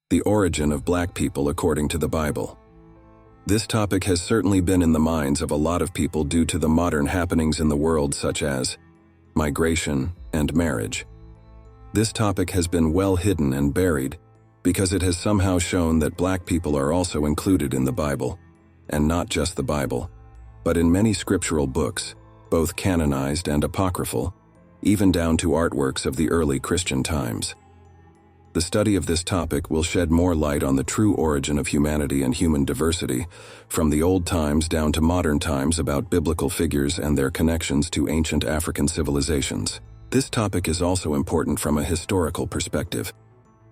the origin of black people according to the Bible. This topic has certainly been in the minds of a lot of people due to the modern happenings in the world such as migration and marriage. This topic has been well hidden and buried because it has somehow shown that black people are also included in the Bible, and not just the Bible, but in many scriptural books, both canonized and apocryphal, even down to artworks of the early Christian times. The study of this topic will shed more light on the true origin of humanity and human diversity, from the old times down to modern times, about biblical figures and their connections to ancient African civilizations. This topic is also important from a historical perspective.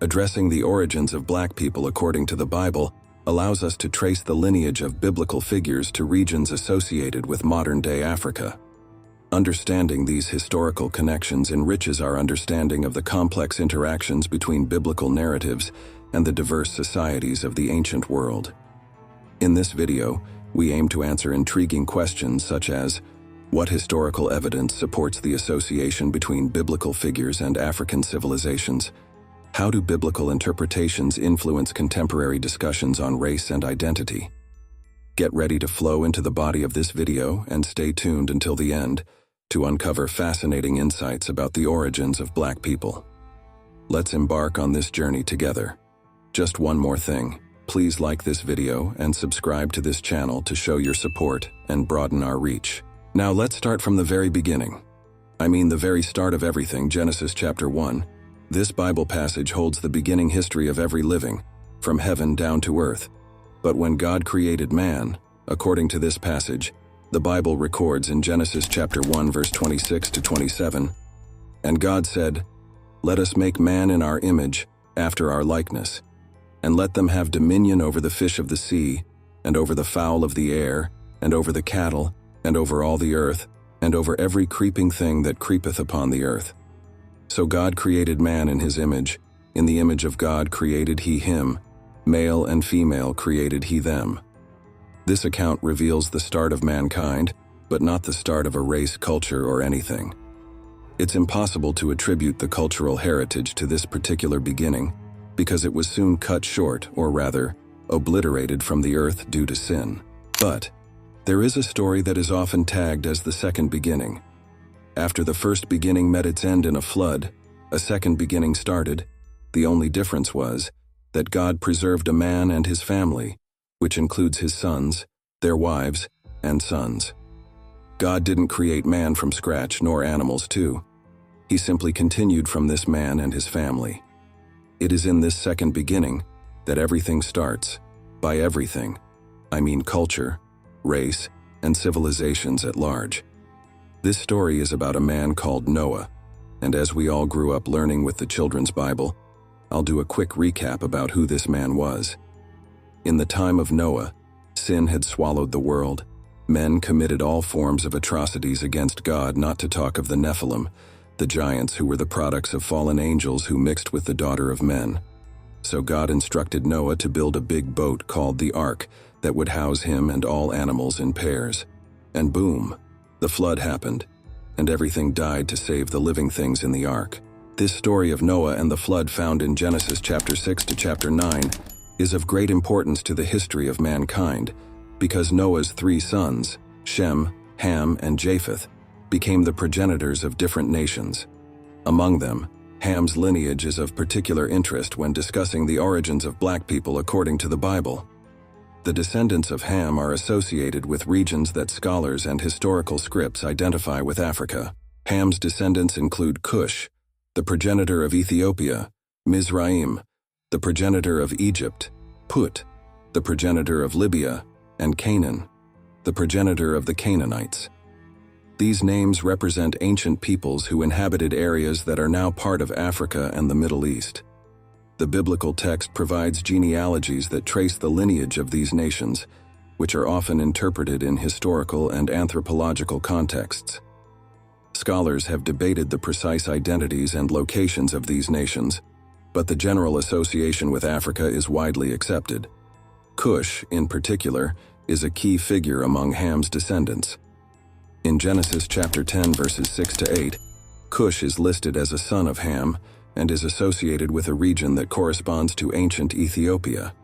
Addressing the origins of black people according to the Bible allows us to trace the lineage of biblical figures to regions associated with modern-day Africa. Understanding these historical connections enriches our understanding of the complex interactions between biblical narratives and the diverse societies of the ancient world. In this video, we aim to answer intriguing questions such as, what historical evidence supports the association between biblical figures and African civilizations? How do biblical interpretations influence contemporary discussions on race and identity? Get ready to flow into the body of this video and stay tuned until the end to uncover fascinating insights about the origins of black people. Let's embark on this journey together. Just one more thing, please like this video and subscribe to this channel to show your support and broaden our reach. Now let's start from the very beginning. I mean the very start of everything, Genesis chapter 1. This Bible passage holds the beginning history of every living, from heaven down to earth. But when God created man, according to this passage, the Bible records in Genesis chapter 1 verse 26 to 27, "And God said, Let us make man in our image, after our likeness, and let them have dominion over the fish of the sea, and over the fowl of the air, and over the cattle, and over all the earth, and over every creeping thing that creepeth upon the earth. So God created man in his image, in the image of God created he him, male and female created he them." This account reveals the start of mankind, but not the start of a race, culture, or anything. It's impossible to attribute the cultural heritage to this particular beginning, because it was soon cut short, or rather, obliterated from the earth due to sin. But there is a story that is often tagged as the second beginning. After the first beginning met its end in a flood, a second beginning started. The only difference was that God preserved a man and his family, which includes his sons, their wives, and sons. God didn't create man from scratch, nor animals too. He simply continued from this man and his family. It is in this second beginning that everything starts. By everything, I mean culture, race, and civilizations at large. This story is about a man called Noah, and as we all grew up learning with the children's Bible, I'll do a quick recap about who this man was. In the time of Noah, sin had swallowed the world. Men committed all forms of atrocities against God, not to talk of the Nephilim, the giants who were the products of fallen angels who mixed with the daughter of men. So God instructed Noah to build a big boat called the Ark that would house him and all animals in pairs. And boom, the flood happened, and everything died to save the living things in the ark. This story of Noah and the flood, found in Genesis chapter 6 to chapter 9, is of great importance to the history of mankind, because Noah's 3 sons, Shem, Ham, and Japheth, became the progenitors of different nations. Among them, Ham's lineage is of particular interest when discussing the origins of black people according to the Bible. The descendants of Ham are associated with regions that scholars and historical scripts identify with Africa. Ham's descendants include Cush, the progenitor of Ethiopia, Mizraim, the progenitor of Egypt, Put, the progenitor of Libya, and Canaan, the progenitor of the Canaanites. These names represent ancient peoples who inhabited areas that are now part of Africa and the Middle East. The biblical text provides genealogies that trace the lineage of these nations, which are often interpreted in historical and anthropological contexts. Scholars have debated the precise identities and locations of these nations, but the general association with Africa is widely accepted. Cush, in particular, is a key figure among Ham's descendants. In Genesis chapter 10 verses 6 to 8, Cush is listed as a son of Ham, and is associated with a region that corresponds to ancient Ethiopia.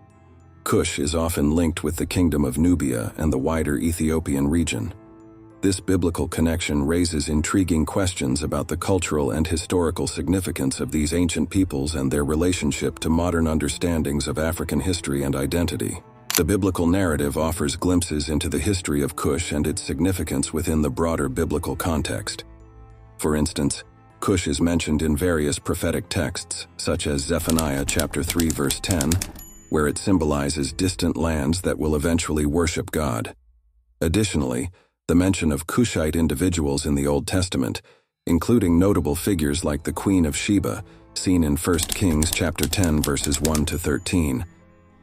Cush is often linked with the Kingdom of Nubia and the wider Ethiopian region. This biblical connection raises intriguing questions about the cultural and historical significance of these ancient peoples and their relationship to modern understandings of African history and identity. The biblical narrative offers glimpses into the history of Cush and its significance within the broader biblical context. For instance, Cush is mentioned in various prophetic texts, such as Zephaniah chapter 3 verse 10, where it symbolizes distant lands that will eventually worship God. Additionally, the mention of Cushite individuals in the Old Testament, including notable figures like the Queen of Sheba, seen in 1 Kings chapter 10 verses 1 to 13,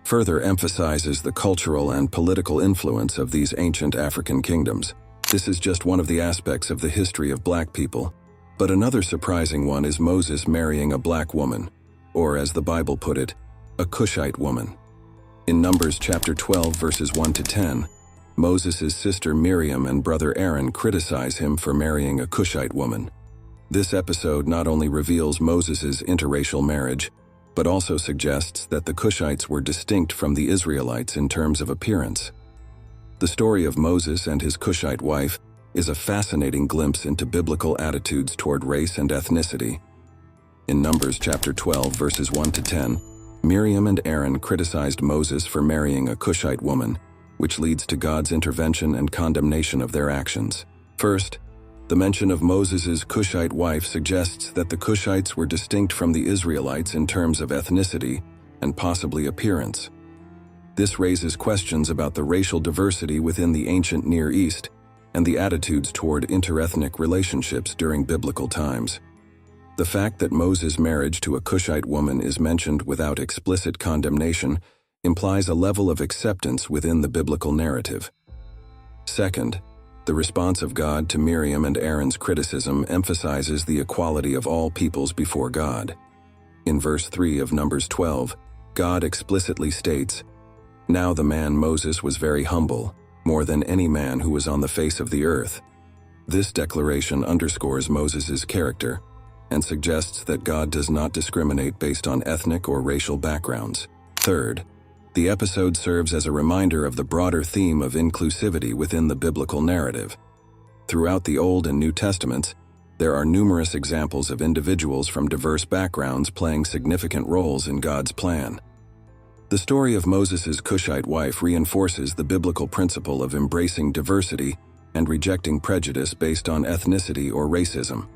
further emphasizes the cultural and political influence of these ancient African kingdoms. This is just one of the aspects of the history of black people, but another surprising one is Moses marrying a black woman, or as the Bible put it, a Cushite woman. In Numbers chapter 12 verses 1 to 10, Moses' sister Miriam and brother Aaron criticize him for marrying a Cushite woman. This episode not only reveals Moses' interracial marriage, but also suggests that the Cushites were distinct from the Israelites in terms of appearance. The story of Moses and his Cushite wife is a fascinating glimpse into biblical attitudes toward race and ethnicity. In Numbers chapter 12 verses 1 to 10, Miriam and Aaron criticized Moses for marrying a Cushite woman, which leads to God's intervention and condemnation of their actions. First, the mention of Moses' Cushite wife suggests that the Cushites were distinct from the Israelites in terms of ethnicity and possibly appearance. This raises questions about the racial diversity within the ancient Near East and the attitudes toward interethnic relationships during biblical times. The fact that Moses' marriage to a Cushite woman is mentioned without explicit condemnation implies a level of acceptance within the biblical narrative. Second, the response of God to Miriam and Aaron's criticism emphasizes the equality of all peoples before God. In verse 3 of Numbers 12, God explicitly states, "Now the man Moses was very humble, more than any man who was on the face of the earth." This declaration underscores Moses' character and suggests that God does not discriminate based on ethnic or racial backgrounds. Third, the episode serves as a reminder of the broader theme of inclusivity within the biblical narrative. Throughout the Old and New Testaments, there are numerous examples of individuals from diverse backgrounds playing significant roles in God's plan. The story of Moses' Cushite wife reinforces the biblical principle of embracing diversity and rejecting prejudice based on ethnicity or racism.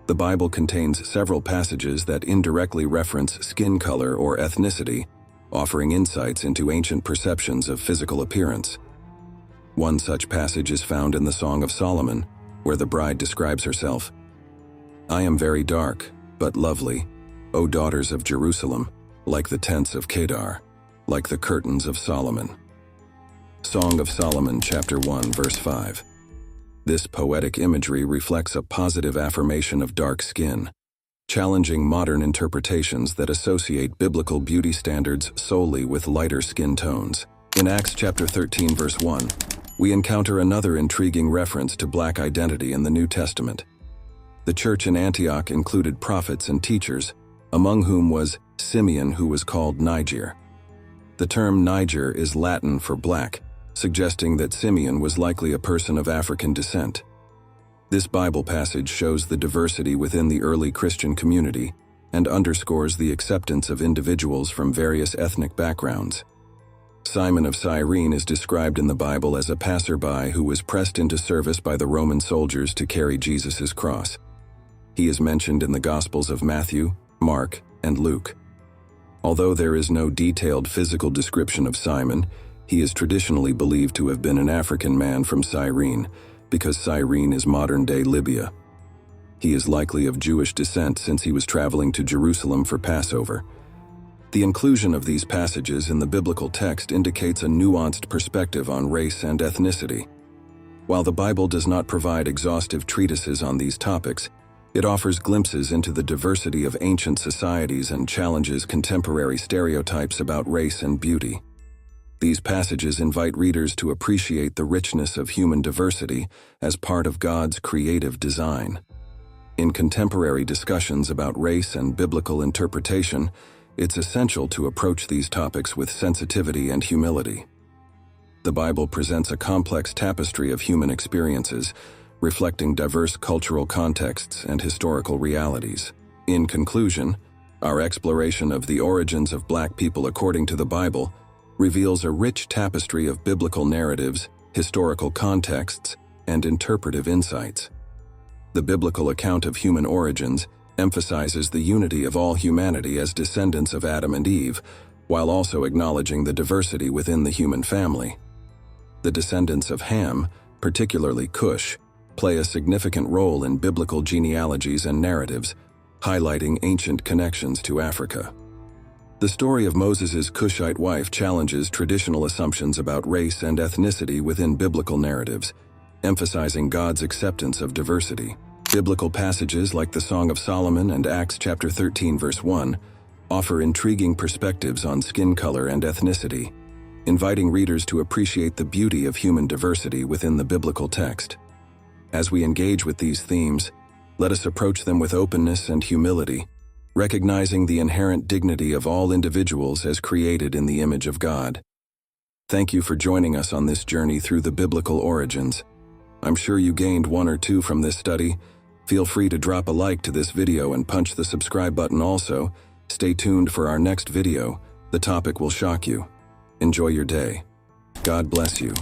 The Bible contains several passages that indirectly reference skin color or ethnicity, offering insights into ancient perceptions of physical appearance. One such passage is found in the Song of Solomon, where the bride describes herself, "I am very dark, but lovely, O daughters of Jerusalem, like the tents of Kedar, like the curtains of Solomon." Song of Solomon chapter 1 verse 5. This poetic imagery reflects a positive affirmation of dark skin, challenging modern interpretations that associate biblical beauty standards solely with lighter skin tones. In Acts chapter 13 verse 1, we encounter another intriguing reference to black identity in the New Testament. The church in Antioch included prophets and teachers, among whom was Simeon, who was called Niger. The term Niger is Latin for black, suggesting that Simeon was likely a person of African descent. This Bible passage shows the diversity within the early Christian community and underscores the acceptance of individuals from various ethnic backgrounds. Simon of Cyrene is described in the Bible as a passerby who was pressed into service by the Roman soldiers to carry Jesus' cross. He is mentioned in the Gospels of Matthew, Mark, and Luke. Although there is no detailed physical description of Simon, he is traditionally believed to have been an African man from Cyrene, because Cyrene is modern-day Libya. He is likely of Jewish descent since he was traveling to Jerusalem for Passover. The inclusion of these passages in the biblical text indicates a nuanced perspective on race and ethnicity. While the Bible does not provide exhaustive treatises on these topics, it offers glimpses into the diversity of ancient societies and challenges contemporary stereotypes about race and beauty. These passages invite readers to appreciate the richness of human diversity as part of God's creative design. In contemporary discussions about race and biblical interpretation, it's essential to approach these topics with sensitivity and humility. The Bible presents a complex tapestry of human experiences, reflecting diverse cultural contexts and historical realities. In conclusion, our exploration of the origins of Black people according to the Bible reveals a rich tapestry of biblical narratives, historical contexts, and interpretive insights. The biblical account of human origins emphasizes the unity of all humanity as descendants of Adam and Eve, while also acknowledging the diversity within the human family. The descendants of Ham, particularly Cush, play a significant role in biblical genealogies and narratives, highlighting ancient connections to Africa. The story of Moses' Cushite wife challenges traditional assumptions about race and ethnicity within biblical narratives, emphasizing God's acceptance of diversity. Biblical passages like the Song of Solomon and Acts chapter 13 verse 1 offer intriguing perspectives on skin color and ethnicity, inviting readers to appreciate the beauty of human diversity within the biblical text. As we engage with these themes, let us approach them with openness and humility, recognizing the inherent dignity of all individuals as created in the image of God. Thank you for joining us on this journey through the biblical origins. I'm sure you gained one or two from this study. Feel free to drop a like to this video and punch the subscribe button also. Stay tuned for our next video. The topic will shock you. Enjoy your day. God bless you.